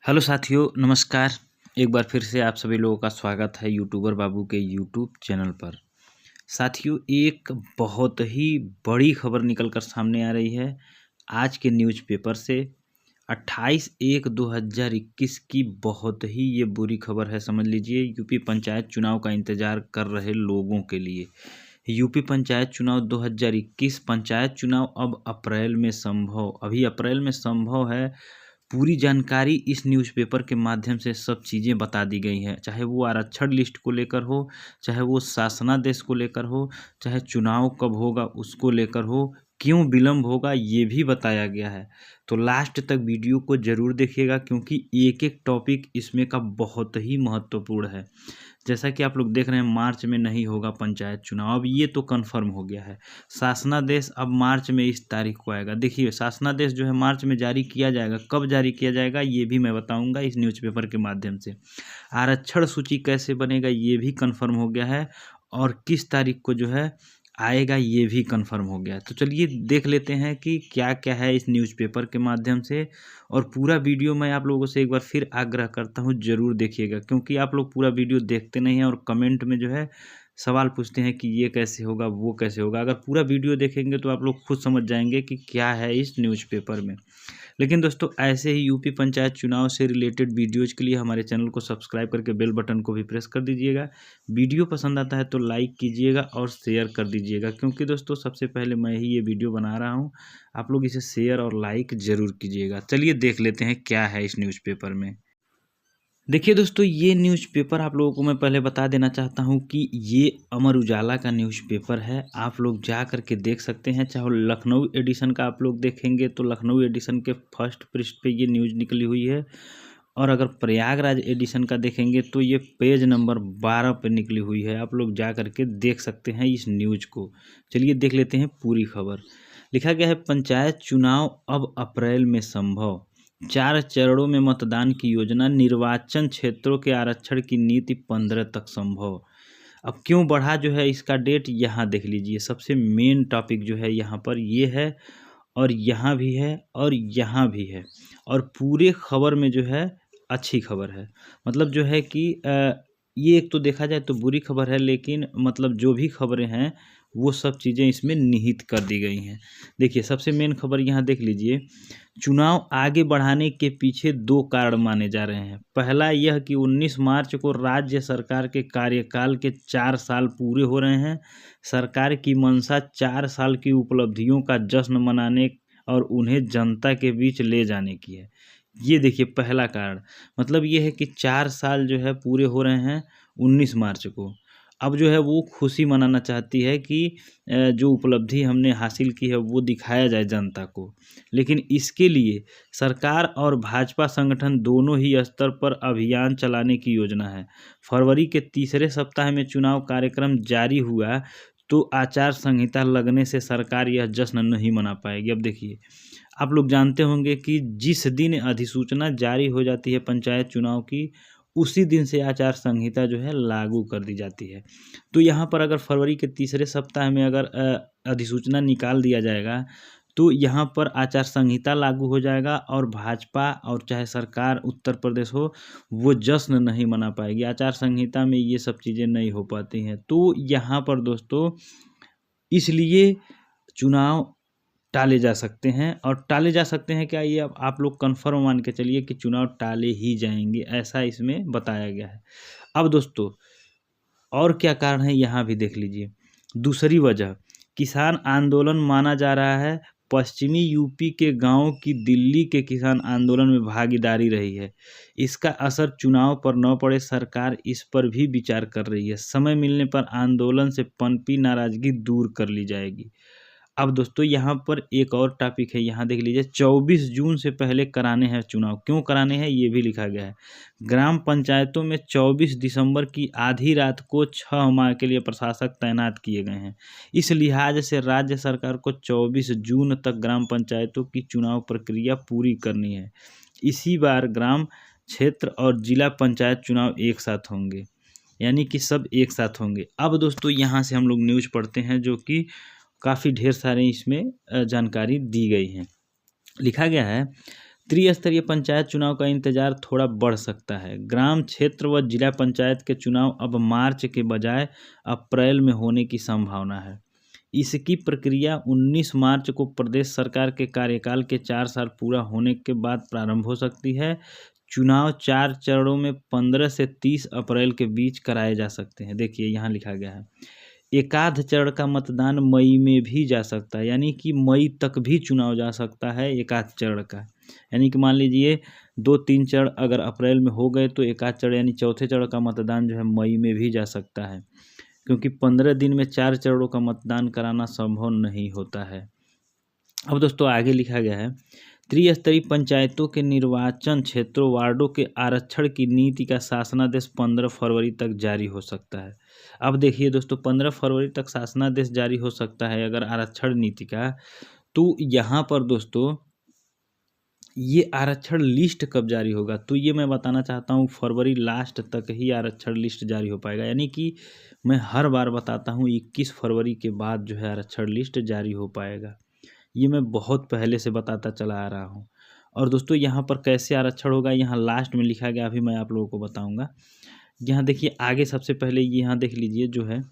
Hello साथियों, नमस्कार। एक बार फिर से आप सभी लोगों का स्वागत है यूट्यूबर बाबू के यूट्यूब चैनल पर। साथियों, एक बहुत ही बड़ी खबर निकल कर सामने आ रही है आज के न्यूज़पेपर से। 28/1/2021 की बहुत ही ये बुरी खबर है, समझ लीजिए। यूपी पंचायत चुनाव का इंतज़ार कर रहे लोगों के लिए। यूपी पंचायत चुनाव 2021 पंचायत चुनाव अब अप्रैल में संभव, अभी अप्रैल में संभव है। पूरी जानकारी इस न्यूज़पेपर के माध्यम से सब चीज़ें बता दी गई हैं, चाहे वो आरक्षण लिस्ट को लेकर हो, चाहे वो शासनादेश को लेकर हो, चाहे चुनाव कब होगा उसको लेकर हो, क्यों विलम्ब होगा ये भी बताया गया है। तो लास्ट तक वीडियो को ज़रूर देखिएगा, क्योंकि एक एक टॉपिक इसमें का बहुत ही महत्वपूर्ण है। जैसा कि आप लोग देख रहे हैं, मार्च में नहीं होगा पंचायत चुनाव, अब ये तो कंफर्म हो गया है। शासनादेश अब मार्च में इस तारीख को आएगा। देखिए, शासनादेश जो है मार्च में जारी किया जाएगा, कब जारी किया जाएगा ये भी मैं बताऊंगा इस न्यूज़पेपर के माध्यम से। आरक्षण सूची कैसे बनेगा ये भी कंफर्म हो गया है, और किस तारीख को जो है आएगा ये भी कंफर्म हो गया है। तो चलिए देख लेते हैं कि क्या क्या है इस न्यूज़पेपर के माध्यम से। और पूरा वीडियो मैं आप लोगों से एक बार फिर आग्रह करता हूँ, ज़रूर देखिएगा, क्योंकि आप लोग पूरा वीडियो देखते नहीं हैं और कमेंट में जो है सवाल पूछते हैं कि ये कैसे होगा, वो कैसे होगा। अगर पूरा वीडियो देखेंगे तो आप लोग खुद समझ जाएंगे कि क्या है इस न्यूज़पेपर में। लेकिन दोस्तों, ऐसे ही यूपी पंचायत चुनाव से रिलेटेड वीडियोज़ के लिए हमारे चैनल को सब्सक्राइब करके बेल बटन को भी प्रेस कर दीजिएगा। वीडियो पसंद आता है तो लाइक कीजिएगा और शेयर कर दीजिएगा, क्योंकि दोस्तों सबसे पहले मैं ही ये वीडियो बना रहा हूँ। आप लोग इसे शेयर और लाइक ज़रूर कीजिएगा। चलिए देख लेते हैं क्या है इस न्यूज़पेपर में। देखिए दोस्तों, ये न्यूज़पेपर आप लोगों को मैं पहले बता देना चाहता हूँ कि ये अमर उजाला का न्यूज़पेपर है। आप लोग जा कर के देख सकते हैं। चाहे लखनऊ एडिशन का आप लोग देखेंगे तो लखनऊ एडिशन के फर्स्ट पृष्ठ पे ये न्यूज़ निकली हुई है, और अगर प्रयागराज एडिशन का देखेंगे तो ये पेज नंबर 12 पे निकली हुई है। आप लोग जा कर के देख सकते हैं इस न्यूज़ को। चलिए देख लेते हैं पूरी खबर। लिखा गया है, पंचायत चुनाव अब अप्रैल में संभव, 4 चरणों में मतदान की योजना, निर्वाचन क्षेत्रों के आरक्षण की नीति 15 तक संभव। अब क्यों बढ़ा जो है इसका डेट, यहाँ देख लीजिए। सबसे मेन टॉपिक जो है यहाँ पर ये है, और यहाँ भी है, और यहाँ भी है। और पूरे खबर में जो है अच्छी खबर है। मतलब जो है कि ये एक तो देखा जाए तो बुरी खबर है, लेकिन मतलब जो भी खबरें हैं वो सब चीज़ें इसमें निहित कर दी गई हैं। देखिए, सबसे मेन खबर यहाँ देख लीजिए। चुनाव आगे बढ़ाने के पीछे 2 कारण माने जा रहे हैं। पहला यह कि 19 मार्च को राज्य सरकार के कार्यकाल के 4 साल पूरे हो रहे हैं। सरकार की मंशा 4 साल की उपलब्धियों का जश्न मनाने और उन्हें जनता के बीच ले जाने की है। ये देखिए पहला कारण। मतलब ये है कि 4 साल जो है पूरे हो रहे हैं 19 मार्च को। अब जो है वो खुशी मनाना चाहती है कि जो उपलब्धि हमने हासिल की है वो दिखाया जाए जनता को। लेकिन इसके लिए सरकार और भाजपा संगठन दोनों ही स्तर पर अभियान चलाने की योजना है। फरवरी के तीसरे सप्ताह में चुनाव कार्यक्रम जारी हुआ तो आचार संहिता लगने से सरकार यह जश्न नहीं मना पाएगी। अब देखिए, आप लोग जानते होंगे कि जिस दिन अधिसूचना जारी हो जाती है पंचायत चुनाव की, उसी दिन से आचार संहिता जो है लागू कर दी जाती है। तो यहाँ पर अगर फरवरी के तीसरे सप्ताह में अगर अधिसूचना निकाल दिया जाएगा तो यहाँ पर आचार संहिता लागू हो जाएगा, और भाजपा और चाहे सरकार उत्तर प्रदेश हो, वो जश्न नहीं मना पाएगी। आचार संहिता में ये सब चीज़ें नहीं हो पाती हैं। तो यहाँ पर दोस्तों इसलिए चुनाव टाले जा सकते हैं। और टाले जा सकते हैं क्या, ये अब आप लोग कन्फर्म मान के चलिए कि चुनाव टाले ही जाएंगे, ऐसा इसमें बताया गया है। अब दोस्तों और क्या कारण है यहाँ भी देख लीजिए। दूसरी वजह, किसान आंदोलन माना जा रहा है। पश्चिमी यूपी के गांवों की दिल्ली के किसान आंदोलन में भागीदारी रही है। इसका असर चुनाव पर न पड़े, सरकार इस पर भी विचार कर रही है। समय मिलने पर आंदोलन से पनपी नाराजगी दूर कर ली जाएगी। अब दोस्तों यहाँ पर एक और टॉपिक है, यहाँ देख लीजिए। 24 जून से पहले कराने हैं चुनाव। क्यों कराने हैं ये भी लिखा गया है। ग्राम पंचायतों में 24 दिसंबर की आधी रात को 6 माह के लिए प्रशासक तैनात किए गए हैं। इस लिहाज से राज्य सरकार को 24 जून तक ग्राम पंचायतों की चुनाव प्रक्रिया पूरी करनी है। इसी बार ग्राम क्षेत्र और जिला पंचायत चुनाव एक साथ होंगे, यानी कि सब एक साथ होंगे। अब दोस्तों यहाँ से हम लोग न्यूज़ पढ़ते हैं, जो कि काफ़ी ढेर सारे इसमें जानकारी दी गई है। लिखा गया है, त्रिस्तरीय पंचायत चुनाव का इंतजार थोड़ा बढ़ सकता है। ग्राम क्षेत्र व जिला पंचायत के चुनाव अब मार्च के बजाय अप्रैल में होने की संभावना है। इसकी प्रक्रिया 19 मार्च को प्रदेश सरकार के कार्यकाल के 4 साल पूरा होने के बाद प्रारंभ हो सकती है। चुनाव 4 चरणों में 15 से 30 अप्रैल के बीच कराए जा सकते हैं। देखिए यहाँ लिखा गया है, एकाध चरण का मतदान मई में भी जा सकता है, यानी कि मई तक भी चुनाव जा सकता है एकाध चरण का। यानी कि मान लीजिए 2-3 चरण अगर अप्रैल में हो गए तो एकाध चरण यानी चौथे चरण का मतदान जो है मई में भी जा सकता है, क्योंकि 15 दिन में 4 चरणों का मतदान कराना संभव नहीं होता है। अब दोस्तों आगे लिखा गया है, त्रिस्तरीय पंचायतों के निर्वाचन क्षेत्रों वार्डों के आरक्षण की नीति का शासनादेश 15 फरवरी तक जारी हो सकता है। अब देखिए दोस्तों 15 फरवरी तक शासनादेश जारी हो सकता है अगर आरक्षण नीति का, तो यहाँ पर दोस्तों ये आरक्षण लिस्ट कब जारी होगा, तो ये मैं बताना चाहता हूँ फरवरी लास्ट तक ही आरक्षण लिस्ट जारी हो पाएगा। यानी कि मैं हर बार बताता हूँ 21 फरवरी के बाद जो है आरक्षण लिस्ट जारी हो पाएगा। ये मैं बहुत पहले से बताता चला आ रहा हूँ। और दोस्तों यहाँ पर कैसे आरक्षण होगा, यहाँ लास्ट में लिखा गया, अभी मैं आप लोगों को बताऊँगा। यहाँ देखिए आगे सबसे पहले यहाँ देख लीजिए जो है,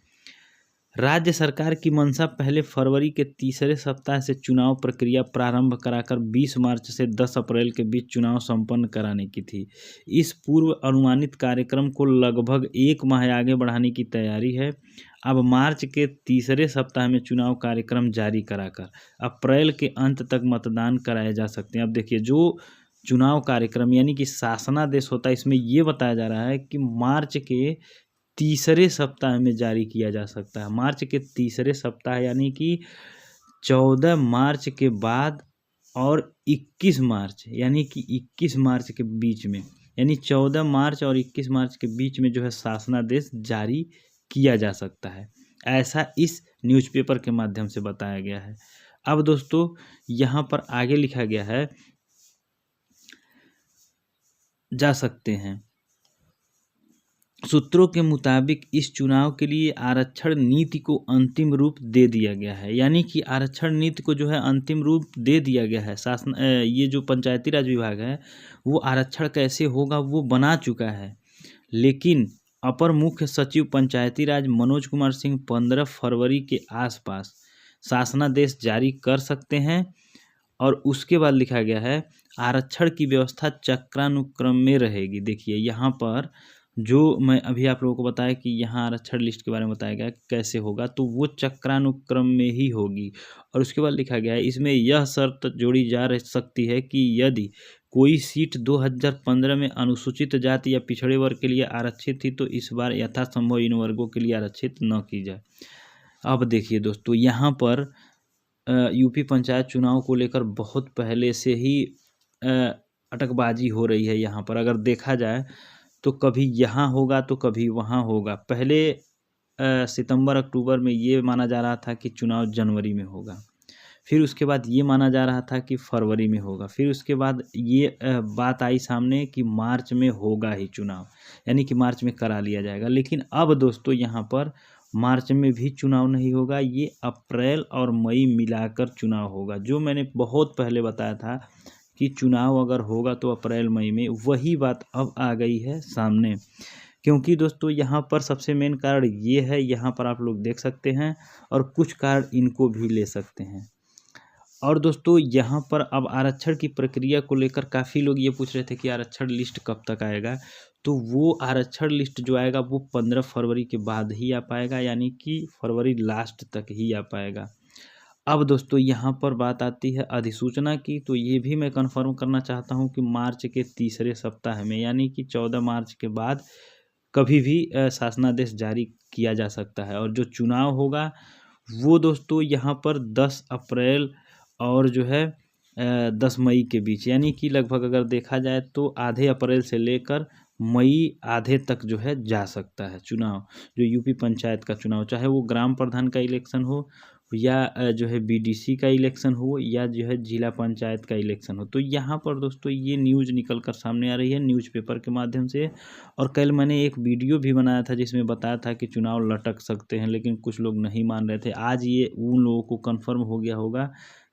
राज्य सरकार की मंशा पहले फरवरी के तीसरे सप्ताह से चुनाव प्रक्रिया प्रारंभ कराकर 20 मार्च से 10 अप्रैल के बीच चुनाव संपन्न कराने की थी। इस पूर्व अनुमानित कार्यक्रम को लगभग 1 माह आगे बढ़ाने की तैयारी है। अब मार्च के तीसरे सप्ताह में चुनाव कार्यक्रम जारी कराकर अप्रैल के अंत तक मतदान कराए जा सकते हैं। अब देखिए जो चुनाव कार्यक्रम यानी कि शासनादेश होता है, इसमें ये बताया जा रहा है कि मार्च के तीसरे सप्ताह में जारी किया जा सकता है। मार्च के तीसरे सप्ताह यानी कि 14 मार्च के बाद और 21 मार्च यानी कि 21 मार्च के बीच में, यानी 14 मार्च और 21 मार्च के बीच में जो है शासनादेश जारी किया जा सकता है, ऐसा इस न्यूज़पेपर के माध्यम से बताया गया है। अब दोस्तों यहाँ पर आगे लिखा गया है, जा सकते हैं। सूत्रों के मुताबिक इस चुनाव के लिए आरक्षण नीति को अंतिम रूप दे दिया गया है। यानी कि आरक्षण नीति को जो है अंतिम रूप दे दिया गया है। शासन ये जो पंचायती राज विभाग है वो आरक्षण कैसे होगा वो बना चुका है, लेकिन अपर मुख्य सचिव पंचायती राज मनोज कुमार सिंह 15 फरवरी के आसपास शासनादेश जारी कर सकते हैं। और उसके बाद लिखा गया है, आरक्षण की व्यवस्था चक्रानुक्रम में रहेगी। देखिए यहाँ पर जो मैं अभी आप लोगों को बताया कि यहाँ आरक्षण लिस्ट के बारे में बताया गया कैसे होगा, तो वो चक्रानुक्रम में ही होगी। और उसके बाद लिखा गया है, इसमें यह शर्त जोड़ी जा सकती है कि यदि कोई सीट 2015 में अनुसूचित जाति या पिछड़े वर्ग के लिए आरक्षित थी तो इस बार यथासंभव इन वर्गों के लिए आरक्षित न की जाए। अब देखिए दोस्तों यहाँ पर यूपी पंचायत चुनाव को लेकर बहुत पहले से ही अटकबाजी हो रही है। यहाँ पर अगर देखा जाए तो कभी यहाँ होगा तो कभी वहाँ होगा। पहले सितंबर अक्टूबर में ये माना जा रहा था कि चुनाव जनवरी में होगा, फिर उसके बाद ये माना जा रहा था कि फरवरी में होगा, फिर उसके बाद ये बात आई सामने कि मार्च में होगा ही चुनाव, यानी कि मार्च में करा लिया जाएगा। लेकिन अब दोस्तों यहाँ पर मार्च में भी चुनाव नहीं होगा, ये अप्रैल और मई मिलाकर चुनाव होगा। जो मैंने बहुत पहले बताया था कि चुनाव अगर होगा तो अप्रैल मई में, वही बात अब आ गई है सामने। क्योंकि दोस्तों यहाँ पर सबसे मेन कारण ये है, यहाँ पर आप लोग देख सकते हैं, और कुछ कारण इनको भी ले सकते हैं। और दोस्तों यहाँ पर अब आरक्षण की प्रक्रिया को लेकर काफ़ी लोग ये पूछ रहे थे कि आरक्षण लिस्ट कब तक आएगा, तो वो आरक्षण लिस्ट जो आएगा वो 15 फरवरी के बाद ही आ पाएगा, यानी कि फरवरी लास्ट तक ही आ पाएगा। अब दोस्तों यहाँ पर बात आती है अधिसूचना की, तो ये भी मैं कन्फर्म करना चाहता हूँ कि मार्च के तीसरे सप्ताह में, यानी कि 14 मार्च के बाद कभी भी शासनादेश जारी किया जा सकता है। और जो चुनाव होगा वो दोस्तों यहाँ पर 10 अप्रैल और जो है 10 मई के बीच, यानी कि लगभग अगर देखा जाए तो आधे अप्रैल से लेकर मई आधे तक जो है जा सकता है चुनाव। जो यूपी पंचायत का चुनाव, चाहे वो ग्राम प्रधान का इलेक्शन हो या जो है बीडीसी का इलेक्शन हो या जो है जिला पंचायत का इलेक्शन हो। तो यहाँ पर दोस्तों ये न्यूज़ निकल कर सामने आ रही है न्यूज़पेपर के माध्यम से। और कल मैंने एक वीडियो भी बनाया था जिसमें बताया था कि चुनाव लटक सकते हैं, लेकिन कुछ लोग नहीं मान रहे थे। आज ये उन लोगों को कन्फर्म हो गया होगा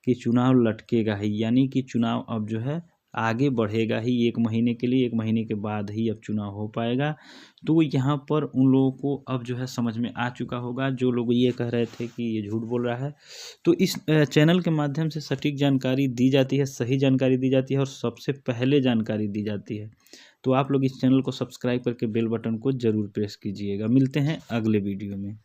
कि चुनाव लटकेगा ही, यानी कि चुनाव अब जो है आगे बढ़ेगा ही 1 महीने के लिए, 1 महीने के बाद ही अब चुनाव हो पाएगा। तो यहाँ पर उन लोगों को अब जो है समझ में आ चुका होगा, जो लोग ये कह रहे थे कि ये झूठ बोल रहा है। तो इस चैनल के माध्यम से सटीक जानकारी दी जाती है, सही जानकारी दी जाती है और सबसे पहले जानकारी दी जाती है। तो आप लोग इस चैनल को सब्सक्राइब करके बेल बटन को ज़रूर प्रेस कीजिएगा। मिलते हैं अगले वीडियो में।